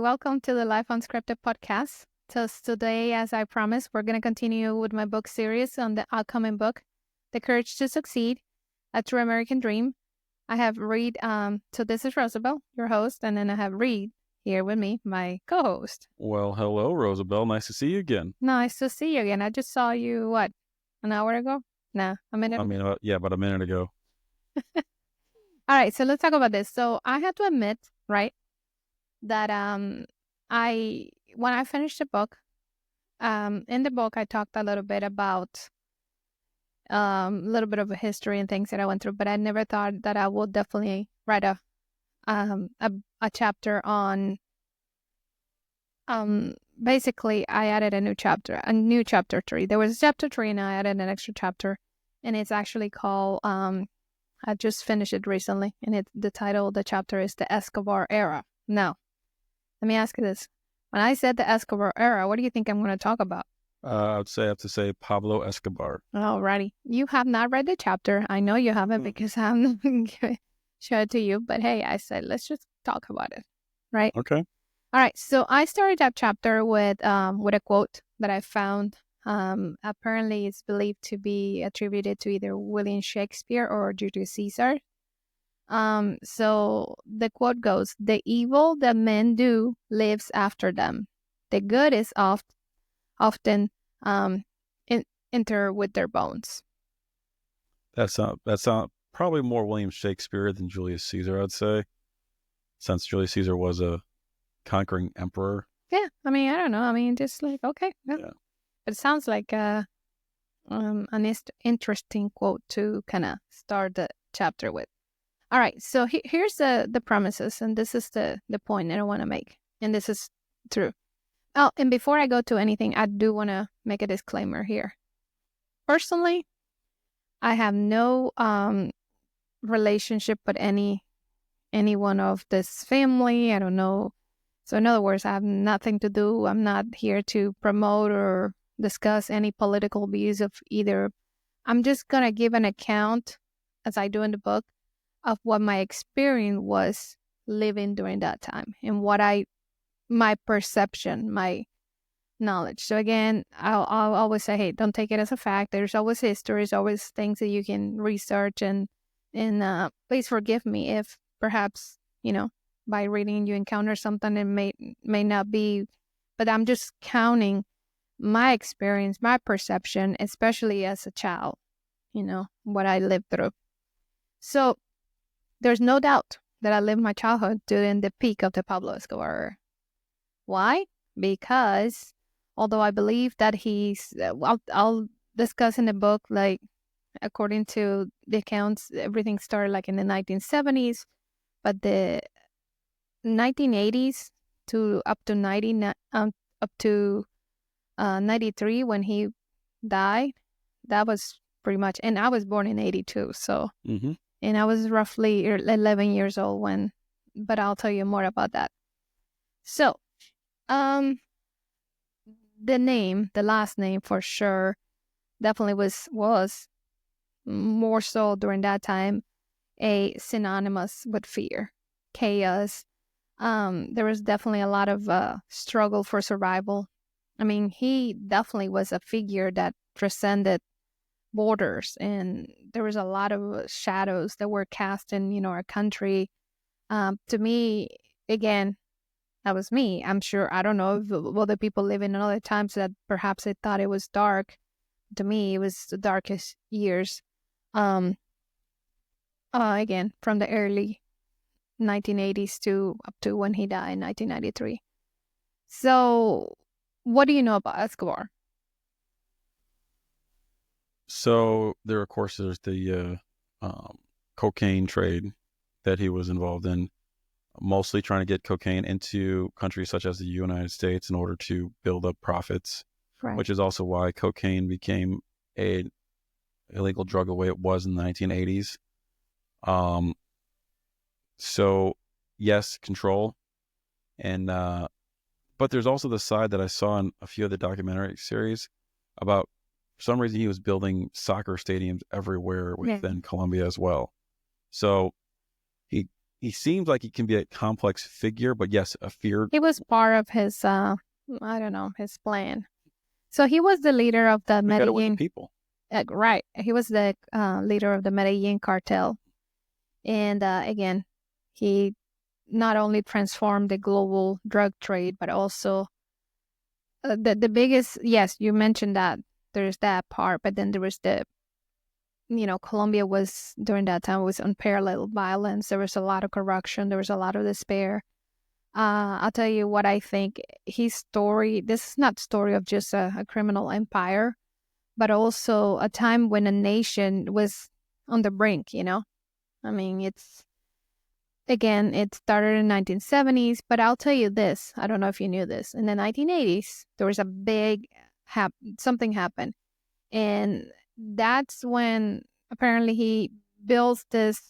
welcome to the Life Unscripted podcast. So today, as I promised, we're going to continue with my book series on the upcoming book, The Courage to Succeed, A True American Dream. I have Reid, so this is Rosabel, your host, and then I have Reid here with me, my co-host. Well, hello, Rosabel. Nice to see you again. Nice to see you again. I just saw you, an hour ago? Nah, a minute ago. About a minute ago. All right, so let's talk about this. So I had to admit, right, that when I finished the book, in the book I talked a little bit about a little bit of a history and things that I went through, but I never thought that I would definitely write a chapter on. Basically, I added a new chapter 3. There was chapter 3, and I added an extra chapter, and it's actually called. I just finished it recently, and the title of the chapter is The Escobar Era. Now, let me ask you this. When I said the Escobar Era, what do you think I'm going to talk about? I have to say Pablo Escobar. Alrighty. You have not read the chapter. I know you haven't because I'm not going to show it to you. But hey, I said, let's just talk about it. Right? Okay. All right. So I started that chapter with a quote that I found. Apparently, it's believed to be attributed to either William Shakespeare or Julius Caesar. So the quote goes, "The evil that men do lives after them. The good is often enter with their bones." That's probably more William Shakespeare than Julius Caesar, I'd say, since Julius Caesar was a conquering emperor. Yeah, I mean, I don't know. I mean, just like, okay. Yeah. It sounds like an interesting quote to kind of start the chapter with. All right, so here's the premises, and this is the point that I want to make, and this is true. Oh, and before I go to anything, I do want to make a disclaimer here. Personally, I have no relationship with anyone of this family. I don't know. So in other words, I have nothing to do. I'm not here to promote or discuss any political views of either. I'm just going to give an account, as I do in the book, of what my experience was living during that time and my perception, my knowledge. So again, I'll always say, hey, don't take it as a fact. There's always history. There's always things that you can research, and please forgive me if perhaps, by reading you encounter something that may not be, but I'm just counting my experience, my perception, especially as a child, what I lived through. So there's no doubt that I lived my childhood during the peak of the Pablo Escobar. Why? Because although I believe that I'll discuss in the book, like, according to the accounts, everything started like in the 1970s, but the 1980s to up to 93 when he died, that was pretty much, and I was born in 82, so, and I was roughly 11 years old but I'll tell you more about that. So, the last name for sure, definitely was more so during that time, synonymous with fear, chaos. There was definitely a lot of struggle for survival. I mean, he definitely was a figure that transcended borders, and there was a lot of shadows that were cast in, our country. To me, again, that was me. I'm sure, I don't know if other people living in other times that perhaps they thought it was dark. To me, it was the darkest years. Again, from the early 1980s to up to when he died in 1993. So, what do you know about Escobar? So there, of course, there's the cocaine trade that he was involved in, mostly trying to get cocaine into countries such as the United States in order to build up profits, right. Which is also why cocaine became a illegal drug the way it was in the 1980s. So yes, control, and but there's also the side that I saw in a few of the documentary series about, for some reason, he was building soccer stadiums everywhere within Colombia as well. So he he seems like he can be a complex figure, but yes, a fear. He was part of his, I don't know, his plan. So he was the leader of the We got to win the Medellin. people. Right. He was the leader of the Medellin cartel. And again, he not only transformed the global drug trade, but also the biggest, yes, you mentioned that there's that part, but then there was Colombia was during that time was unparalleled violence. There was a lot of corruption. There was a lot of despair. I'll tell you what I think. His story. This is not story of just a criminal empire, but also a time when a nation was on the brink. I mean, it started in 1970s, but I'll tell you this. I don't know if you knew this. In the 1980s, there was a big something happened. And that's when apparently he builds this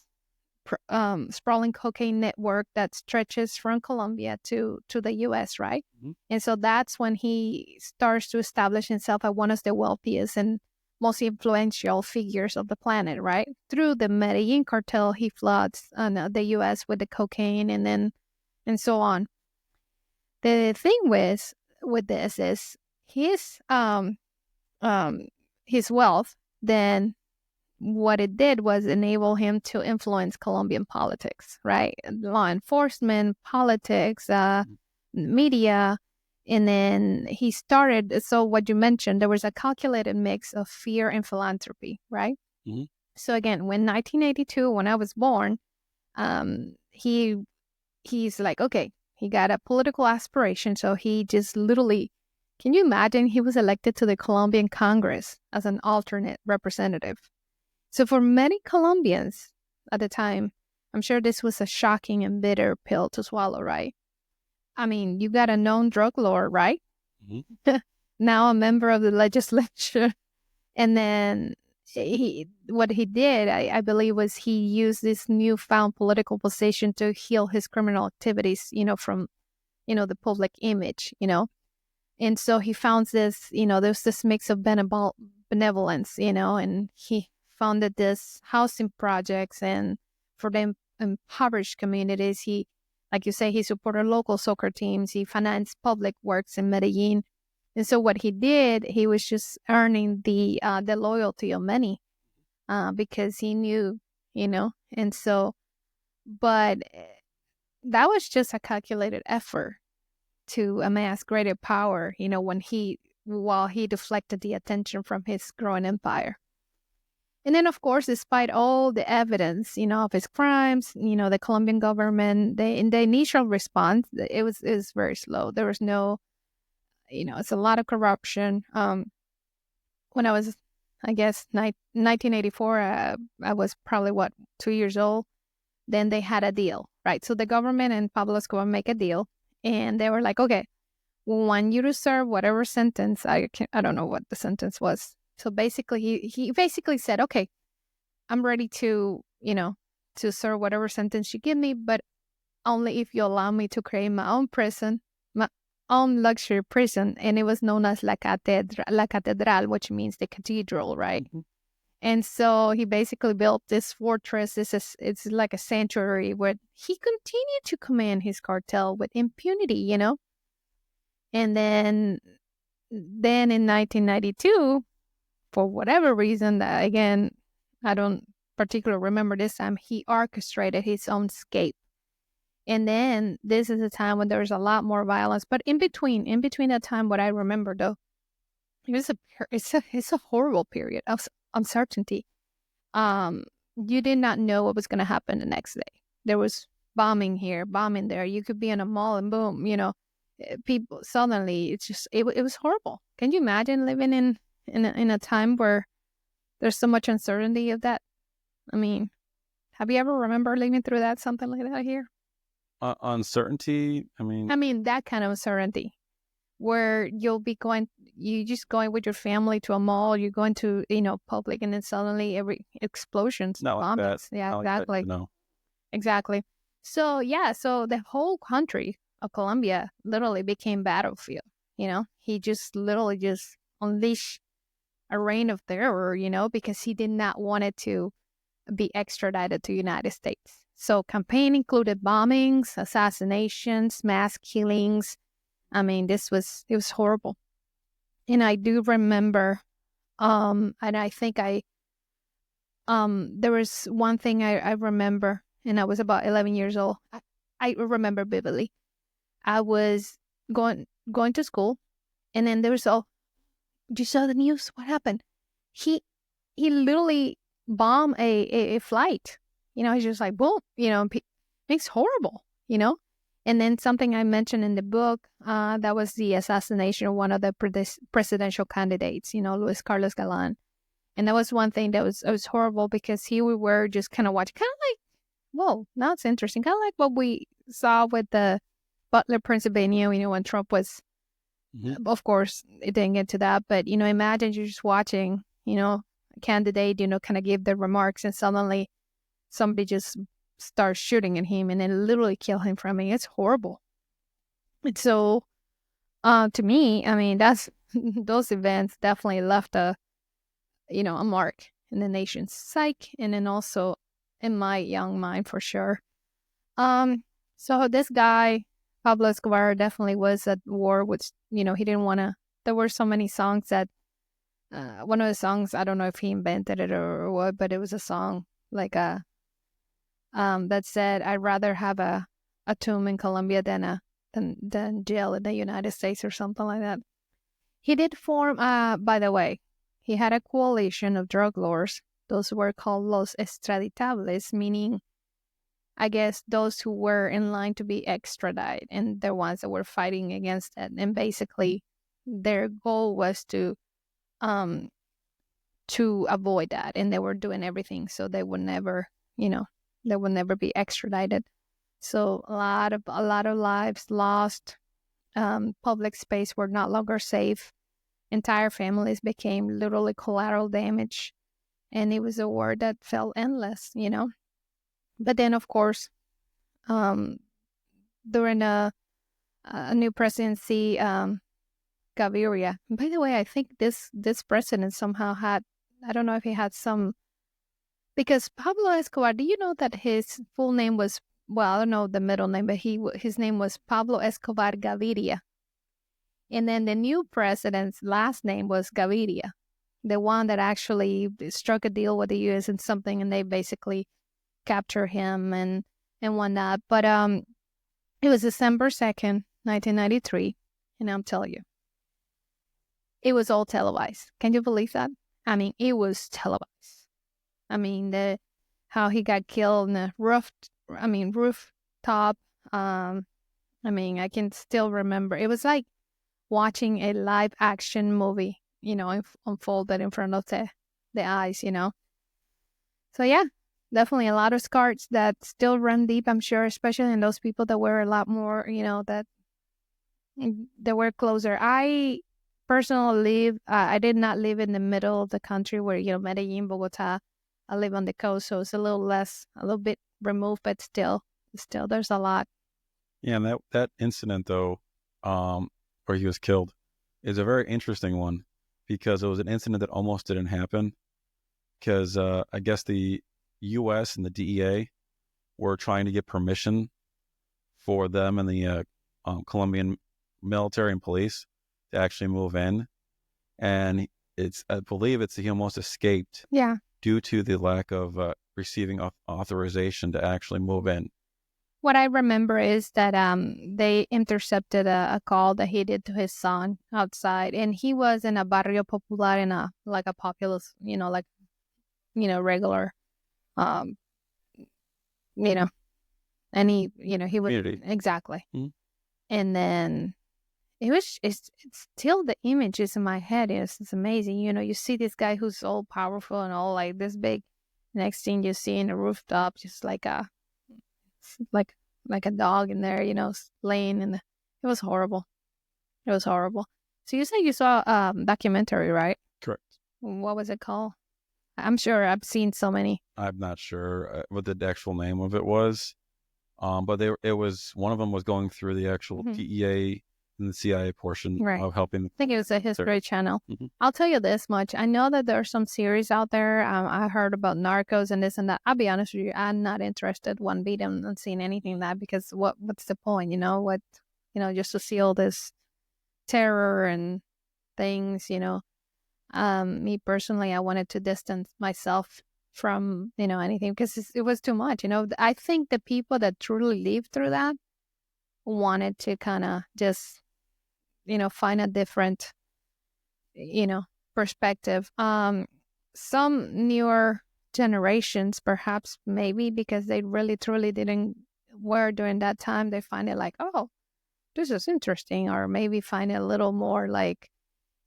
sprawling cocaine network that stretches from Colombia to the U.S., right? Mm-hmm. And so that's when he starts to establish himself as one of the wealthiest and most influential figures of the planet, right? Through the Medellin cartel, he floods the U.S. with the cocaine and so on. The thing with this is um, his wealth, then what it did was enable him to influence Colombian politics, right? Law enforcement, politics, media. And then he started, so what you mentioned, there was a calculated mix of fear and philanthropy, right? Mm-hmm. So again, when 1982, when I was born, he's like, okay, he got a political aspiration. So he just literally, can you imagine he was elected to the Colombian Congress as an alternate representative? So for many Colombians at the time, I'm sure this was a shocking and bitter pill to swallow, right? I mean, you got a known drug lord, right? Mm-hmm. Now a member of the legislature. And then what he did, I believe, was he used this newfound political position to heal his criminal activities, from, the public image, And so he found this, there's this mix of benevolence, and he founded this housing projects and for the impoverished communities. He, like you say, he supported local soccer teams. He financed public works in Medellin. And so what he did, he was just earning the loyalty of many because he knew, And so, but that was just a calculated effort to amass greater power, while he deflected the attention from his growing empire. And then, of course, despite all the evidence, of his crimes, the Colombian government, in the initial response, it was very slow. There was no, it's a lot of corruption. When I was, I guess, 1984, I was probably, 2 years old. Then they had a deal, right? So the government and Pablo Escobar make a deal. And they were like, okay, we want you to serve whatever sentence. I don't know what the sentence was. So basically, he basically said, okay, I'm ready to, to serve whatever sentence you give me, but only if you allow me to create my own prison, my own luxury prison. And it was known as La Catedral, which means the cathedral, right? Mm-hmm. And so he basically built this fortress. It's like a sanctuary where he continued to command his cartel with impunity, And then in 1992, for whatever reason, that again, I don't particularly remember this time, he orchestrated his own escape. And then this is a time when there's a lot more violence. But in between that time, what I remember though, it's a horrible period of uncertainty. You did not know what was going to happen the next day. There was bombing here, bombing there. You could be in a mall and boom, people suddenly. It's just it was horrible. Can you imagine living in a time where there's so much uncertainty of that? I mean, have you ever remember living through that, something like that here? Uncertainty. I mean that kind of uncertainty where you just going with your family to a mall, you're going to, public, and then suddenly every explosions, not like that. bombings. Yeah, Not exactly. Like that, no. Exactly. So, yeah, so the whole country of Colombia literally became battlefield, He just literally just unleashed a reign of terror, because he did not want it to be extradited to United States. So campaign included bombings, assassinations, mass killings. I mean, it was horrible. And I do remember, and I think there was one thing I remember, and I was about 11 years old. I remember vividly. I was going to school, and then there was you saw the news? What happened? He he literally bombed a flight. He's just like boom. It's horrible. And then something I mentioned in the book, that was the assassination of one of the presidential candidates. Luis Carlos Galan, and that was one thing that was horrible because here we were just kind of watching, kind of like, whoa, now it's interesting, kind of like what we saw with the Butler, Pennsylvania. When Trump was. Mm-hmm. Of course, it didn't get to that, but imagine you're just watching, a candidate, kind of give their remarks, and suddenly somebody just starts shooting at him and then literally kill him from it. It's horrible. And so, to me, I mean, that's those events definitely left a mark in the nation's psyche, and then also in my young mind for sure. So this guy, Pablo Escobar, definitely was at war with, he didn't want to. There were so many songs that, one of the songs, I don't know if he invented it or what, but it was a song like that said, "I'd rather have a tomb in Colombia than jail in the United States," or something like that. He did form, by the way, he had a coalition of drug lords. Those were called los extraditables, meaning, I guess, those who were in line to be extradited, and the ones that were fighting against it. And basically, their goal was um to avoid that, and they were doing everything so they would never, they would never be extradited. So a lot of lives lost. Public space were not longer safe. Entire families became literally collateral damage, and it was a war that felt endless. But then, of course, um, during a new presidency, Gaviria. By the way, I think this president somehow had, I don't know if he had some, because Pablo Escobar. Do you know that his full name was, well, I don't know the middle name, but his name was Pablo Escobar Gaviria, and then the new president's last name was Gaviria, the one that actually struck a deal with the U.S. and something, and they basically capture him and whatnot. But it was December 2nd, 1993, and I'm telling you, it was all televised. Can you believe that? I mean, it was televised. I mean, the how he got killed in the rooftop. I mean, I can still remember. It was like watching a live action movie, unfolded in front of the eyes. So yeah, definitely a lot of scars that still run deep, I'm sure, especially in those people that were a lot more, that were closer. I personally I did not live in the middle of the country where, Medellin, Bogota. I live on the coast, so it's a little bit removed, but still there's a lot. Yeah, and that incident though, where he was killed, is a very interesting one because it was an incident that almost didn't happen. Because I guess the U.S. and the DEA were trying to get permission for them and the Colombian military and police to actually move in, and I believe he almost escaped. Yeah. Due to the lack of receiving authorization to actually move in. What I remember is that they intercepted a call that he did to his son outside, and he was in a barrio popular, in a populous, regular, um, you know, and he was Community. exactly, Mm-hmm. and then it's still the image is in my head. It's amazing. You see this guy who's all powerful and all like this big. Next thing you see in the rooftop, just like a dog in there, laying in the. It was horrible. It was horrible. So you said you saw documentary, right? Correct. What was it called? I'm sure I've seen so many. I'm not sure what the actual name of it was, but it was one of them was going through the actual Mm-hmm. DEA, and they were trying to get permission for them and the in the CIA portion Right. of helping. I think it was a History Channel. Mhm. I'll tell you this much. I know that there are some series out there. I heard about Narcos and this and that. I'll be honest with you. I'm not interested one bit in seeing anything that because what's the point? Just to see all this terror and things. Me personally, I wanted to distance myself from anything because it was too much. I think the people that truly lived through that wanted to kind of just find a different you know perspective. Some newer generations, perhaps, maybe because they really truly didn't were during that time, they find it like, oh, this is interesting, or maybe find it a little more like,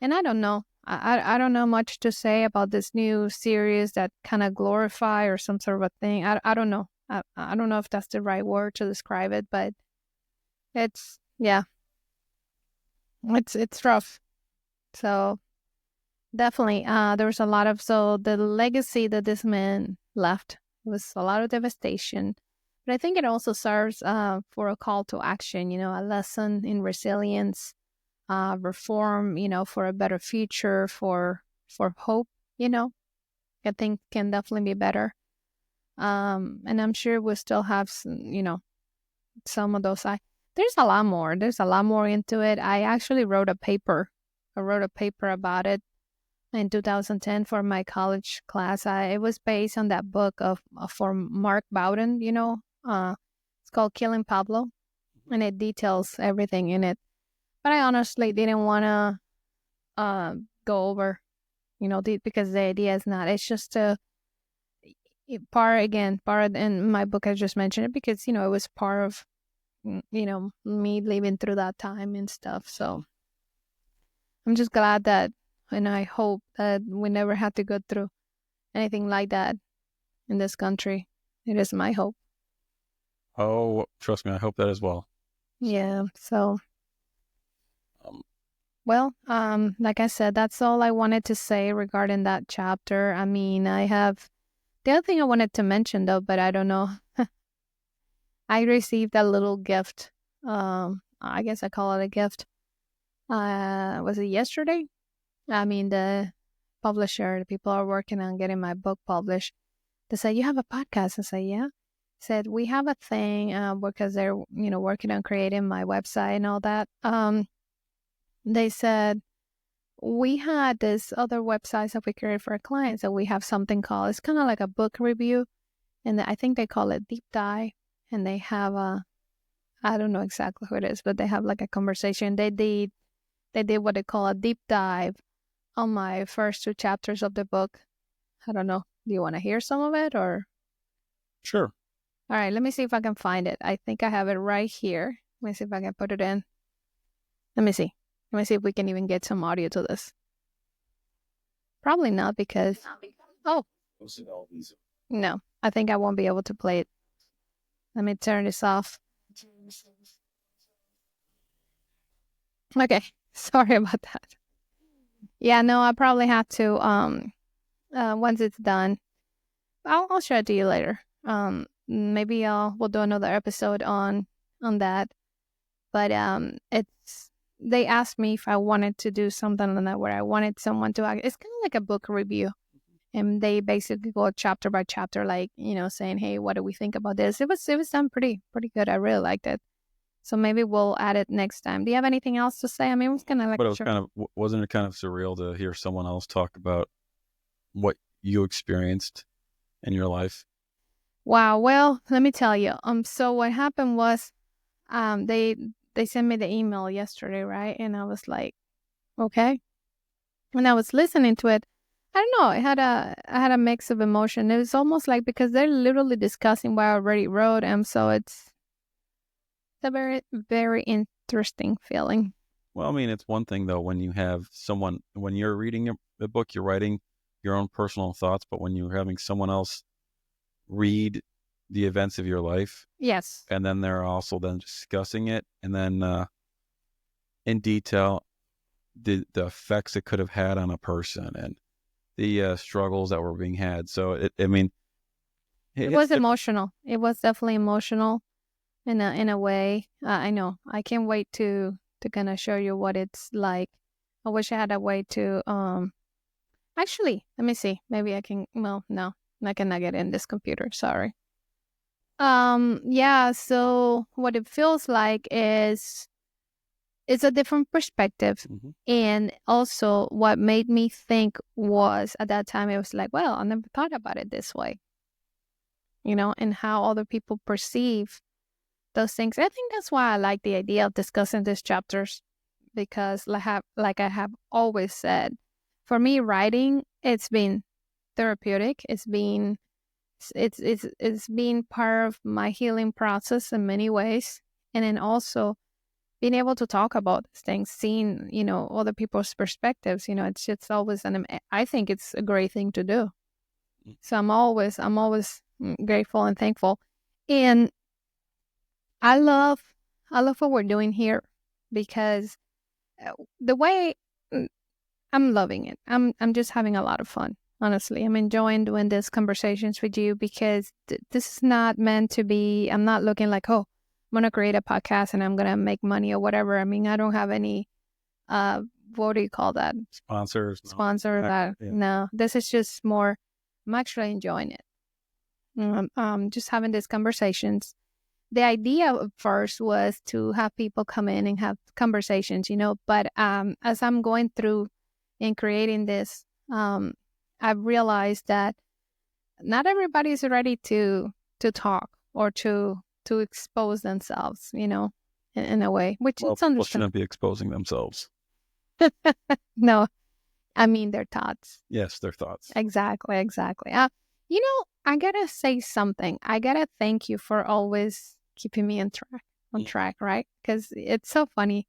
and I don't know. I don't know much to say about this new series that kind of glorify or some sort of a thing. I don't know. I don't know if that's the right word to describe it, but it's yeah, it's rough. So definitely, there was a lot of the legacy that this man left was a lot of devastation, but I think it also serves for a call to action. A lesson in resilience, reform. For a better future, for hope. I think can definitely be better. And I'm sure we still have some of those. There's a lot more. There's a lot more into it. I actually wrote a paper. I wrote a paper about it in 2010 for my college class. It was based on that book for Mark Bowden. It's called Killing Pablo, and it details everything in it. But I honestly didn't want to go over, because the idea is not. It's just part in my book. I just mentioned it because it was part of me living through that time and stuff. So I'm just glad that, and I hope that we never have to go through anything like that in this country. It is my hope. Oh, trust me, I hope that as well. Yeah. So, Um, well, like I said, that's all I wanted to say regarding that chapter. I mean, I have the other thing I wanted to mention though, but I don't know. I received a little gift. I guess I call it a gift. Was it yesterday? I mean, the publisher, the people are working on getting my book published. They said, "You have a podcast?" I said, "Yeah." Said, "We have a thing because they're working on creating my website and all that." They said, "We had this other websites that we created for our clients, and we have something called, it's kind of like a book review, and I think they call it Deep Dive, and they have I don't know exactly who it is, but they have like a conversation. They did what they call a deep dive on my first two chapters of the book. I don't know. Do you want to hear some of it or?" sure. All right, let me see if I can find it. I think I have it right here. Let me see if I can put it in. Let me see. Let me see if we can even get some audio to this. Probably not because. Oh, no. I think I won't be able to play it. Let me turn this off. Okay. Sorry about that. Yeah, no, I probably have to once it's done. I'll show it to you later. Maybe we'll do another episode on that. But it's they asked me if I wanted to do something on that where I wanted someone to act. It's kind of like a book review, and they basically go chapter by chapter, like saying, "Hey, what do we think about this?" It was done pretty good. I really liked it. So maybe we'll add it next time. Do you have anything else to say? I mean, it was kind of like But it was wasn't it kind of surreal to hear someone else talk about what you experienced in your life? wow. Well, let me tell you. So what happened was, they sent me the email yesterday, right? And I was like, okay. When I was listening to it, I don't know. I had a mix of emotion. It was almost like because they're literally discussing what I already wrote, and so it's a very very interesting feeling. Well, I mean, it's one thing though when you have someone when you're reading a book, you're writing your own personal thoughts, but when you're having someone else read the events of your life, Yes. and then they're also then discussing it, and then in detail the effects it could have had on a person and the struggles that were being had. So I mean, It it's was emotional. It was definitely emotional in a way. I know. I can't wait to to kind of show you what it's like. I wish I had a way to actually, let me see. Maybe I can, well, no, I cannot get in this computer. Sorry. Yeah, so what it feels like is it's a different perspective. Mhm. And also what made me think was at that time it was like, well, I never thought about it this way, and how other people perceive those things. I think that's why I like the idea of discussing these chapters because like I have always said, for me writing, it's been therapeutic. It's been part of my healing process in many ways. And then also being able to talk about these things, seeing, other people's perspectives, it's always I think it's a great thing to do. So I'm always grateful and thankful. And I love what we're doing here because the way mm, I'm loving it. I'm just having a lot of fun. Honestly, I'm enjoying doing these conversations with you because this is not meant to be. I'm not looking like, oh, I'm gonna create a podcast and I'm gonna make money or whatever. I mean, I don't have any. Uh, what do you call that? Sponsors. Sponsor that? Yeah. No, this is just more. I'm actually enjoying it. Just having these conversations. The idea at first was to have people come in and have conversations, but as I'm going through and creating this, I've realized that not everybody is ready to talk or to expose themselves, in a way, which Well, it's people understandable. shouldn't be exposing themselves. No, I mean their thoughts. Yes, their thoughts. Exactly. I gotta say something. I gotta thank you for always keeping me on track, right? Because it's so funny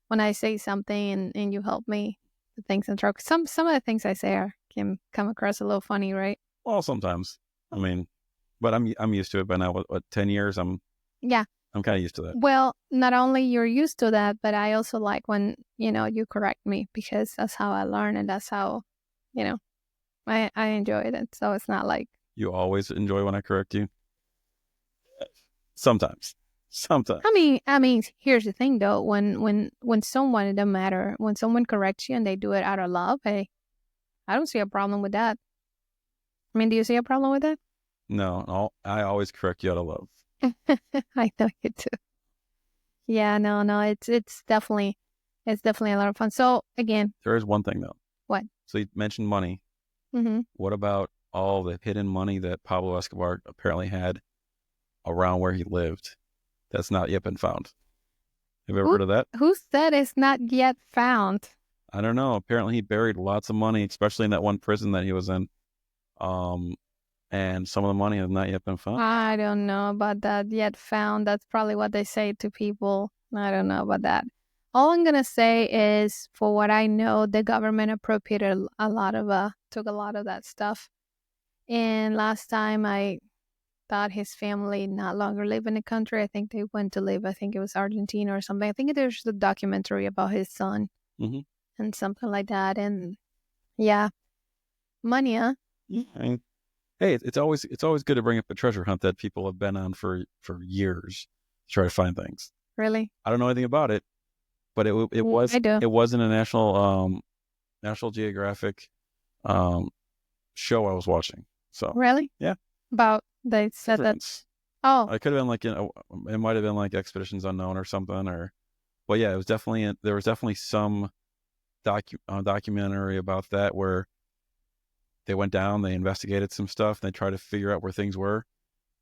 when I say something and you help me with things on track. Some of the things I say can come across a little funny, right? Well, sometimes. I mean, but I'm used to it by now. What 10 years? Yeah. I'm kind of used to that. Well, not only you're used to that, but I also like when, you correct me because that's how I learn and that's how, you know, I enjoyed it. So it's not like You always enjoy when I correct you. Sometimes. I mean, here's the thing though. When someone, it doesn't matter. When someone corrects you and they do it out of love, hey, I don't see a problem with that. I mean, do you see a problem with that? No, I always correct you out of love. I know you do. Yeah, no, it's definitely a lot of fun. So again, There is one thing though. what? So you mentioned money. Mm-hmm. What about all the hidden money that Pablo Escobar apparently had around where he lived that's not yet been found? Have you ever heard of that? Who said it's not yet found? I don't know. Apparently he buried lots of money, especially in that one prison that he was in. And some of the money has not yet been found. I don't know about that yet found. That's probably what they say to people. I don't know about that. All I'm gonna say is, for what I know, the government appropriated took a lot of that stuff. And last time I thought his family not longer live in the country. I think they went to live. I think it was Argentina or something. I think there's a documentary about his son Mm-hmm. and something like that. And yeah, money, huh? Yeah. I mean, hey, it's always good to bring up a treasure hunt that people have been on for years to try to find things. Really? I don't know anything about it, but it was I do. it was in a National Geographic show I was watching. So Really? yeah, About they said that. difference. Oh, It could have been like it might have been like Expeditions Unknown or something, but yeah, it was definitely there was definitely some documentary about that where they went down, they investigated some stuff, they tried to figure out where things were,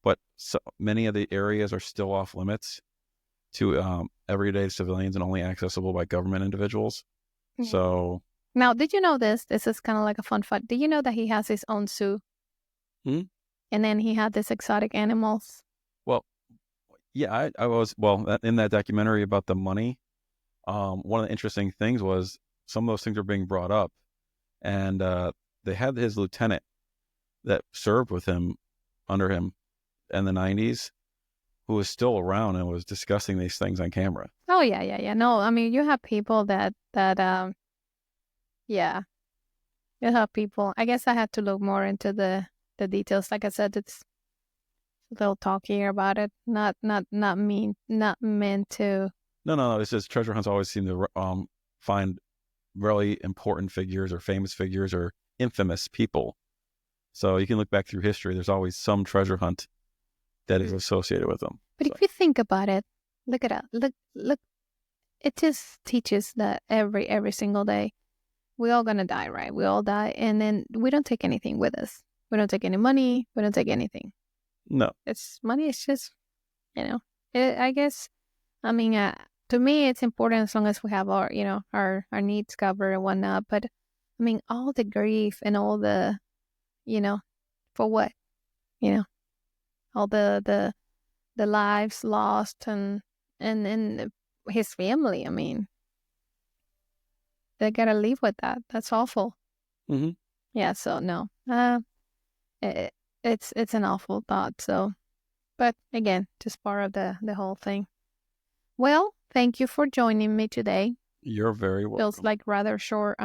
but so many of the areas are still off limits to everyday civilians and only accessible by government individuals. yeah. So Now, did you know this? This is kind of like a fun fact. Did you know that he has his own zoo? Hmm? And then he had these exotic animals. well, yeah, I was in that documentary about the money. One of the interesting things was some of those things were being brought up, and they had his lieutenant that served with him under him in the 90s who was still around and was discussing these things on camera. Oh yeah. No, I mean you have people that yeah, you have people. I guess I had to look more into the details. Like I said, it's a little talkier about it. Not meant to. No. It's just treasure hunts always seem to find really important figures or famous figures or infamous people. So you can look back through history. There's always some treasure hunt that is associated with them. But So. if you think about it, look at that. Look. It just teaches that every single day we all gonna die, right? We all die, and then we don't take anything with us. We don't take any money. We don't take anything. No. It's money. It's just I guess. I mean, to me, it's important as long as we have our our needs covered and whatnot. But I mean, all the grief and all the for what all the lives lost and his family. I mean, they gotta live with that. That's awful. Mm-hmm. Yeah. So no, it's an awful thought. So, but again, just part of the whole thing. Well, thank you for joining me today. You're very welcome. Feels like rather short,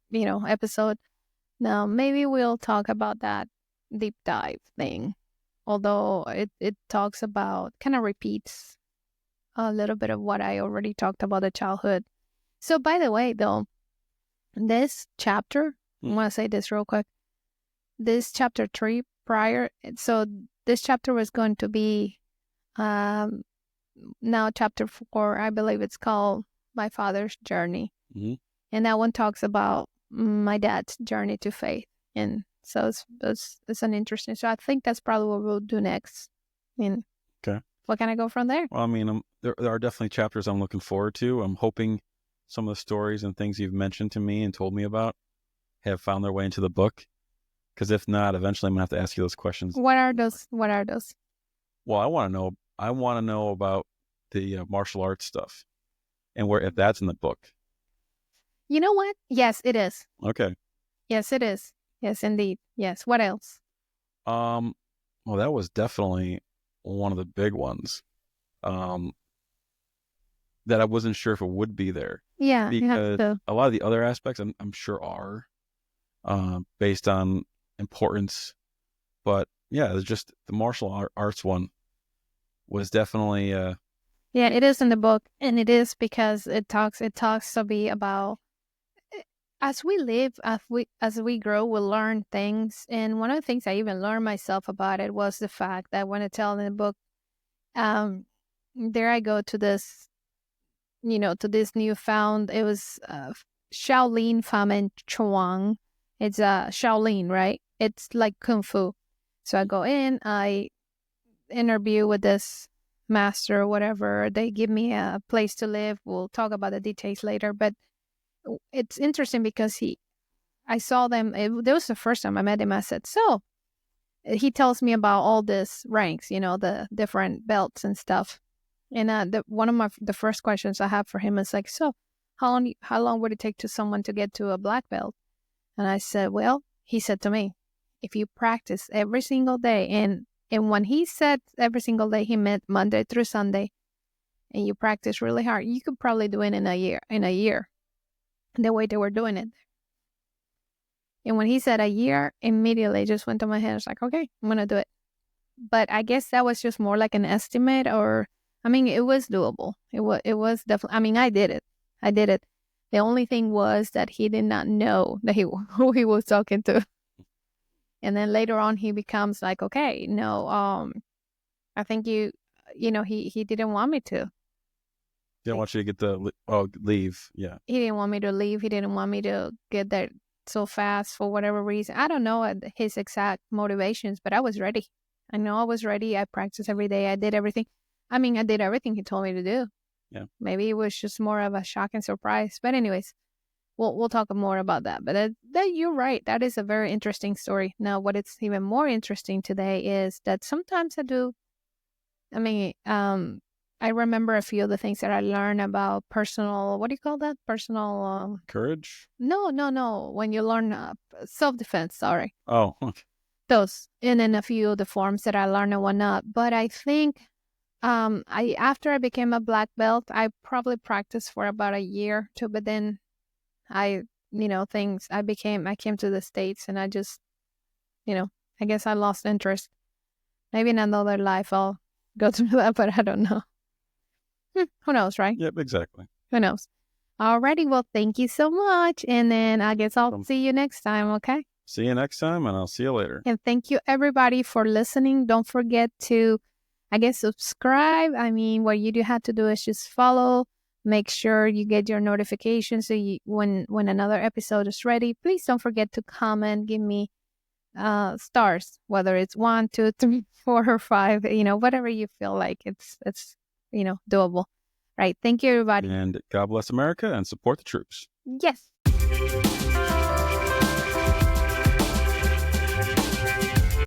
episode. Now maybe we'll talk about that deep dive thing. Although it talks about, kind of repeats a little bit of what I already talked about the childhood. So by the way, though, this chapter, I want to say this real quick. This chapter 3 prior, so this chapter was going to be now chapter 4, I believe it's called My Father's Journey. Mm-hmm. And that one talks about my dad's journey to faith. And so it's an interesting. So I think that's probably what we'll do next. Okay. What can I go from there? Well, I mean, there are definitely chapters I'm looking forward to. I'm hoping some of the stories and things you've mentioned to me and told me about have found their way into the book. Because if not, eventually I'm going to have to ask you those questions. What are those? Well, I want to know about the martial arts stuff and if that's in the book. You know what? Yes, it is. Okay. Yes, it is. Yes, indeed. Yes. What else? Well, that was definitely one of the big ones. That I wasn't sure if it would be there. Yeah, because a lot of the other aspects I'm sure are based on importance, but yeah, it's just the martial arts one was definitely yeah, it is in the book, and it is because it talks to be about as we live, as we grow, we learn things. And one of the things I even learned myself about it was the fact that when I tell in the book, there I go to this, to this newfound, it was Shaolin Famen Chuang. It's Shaolin, right? It's like Kung Fu. So I go in, I interview with this master or whatever. They give me a place to live. We'll talk about the details later. But it's interesting because I saw them. That was the first time I met him. I said, so he tells me about all this ranks, the different belts and stuff. And one of the first questions I have for him is like, so how long would it take to someone to get to a black belt? And I said, well, he said to me, if you practice every single day, and when he said every single day, he meant Monday through Sunday, and you practice really hard, you could probably do it in a year, the way they were doing it. And when he said a year, immediately it just went to my head. I was like, okay, I'm going to do it. But I guess that was just more like an estimate, or, I mean, it was doable. It was definitely, I mean, I did it. The only thing was that he did not know that who he was talking to. And then later on, he becomes like, okay, no, I think he didn't want me to. He didn't want you to get leave. Yeah. He didn't want me to leave. He didn't want me to get there so fast for whatever reason. I don't know his exact motivations, but I was ready. I know I was ready. I practiced every day. I did everything. I mean, I did everything he told me to do. Yeah. Maybe it was just more of a shock and surprise. But anyways, we'll talk more about that. But that you're right. That is a very interesting story. Now, what it's even more interesting today is that sometimes I do. I mean, I remember a few of the things that I learned about personal. What do you call that? Personal courage? No. When you learn self-defense. Sorry. Oh. Okay. Those, and then a few of the forms that I learned and whatnot. But I think after I became a black belt, I probably practiced for about a year or two, but then I came to the States, and I just, I guess I lost interest. Maybe in another life I'll go through that, but I don't know. Who knows, right? Yep, exactly. Who knows? Alrighty, well, thank you so much. And then I guess I'll see you next time, okay? See you next time, and I'll see you later. And thank you, everybody, for listening. Don't forget to, I guess, subscribe. I mean, what you do have to do is just follow. Make sure you get your notifications so when another episode is ready. Please don't forget to comment. Give me stars, whether it's 1, 2, 3, 4, or 5. Whatever you feel like it's doable. Right. Thank you, everybody. And God bless America and support the troops. Yes.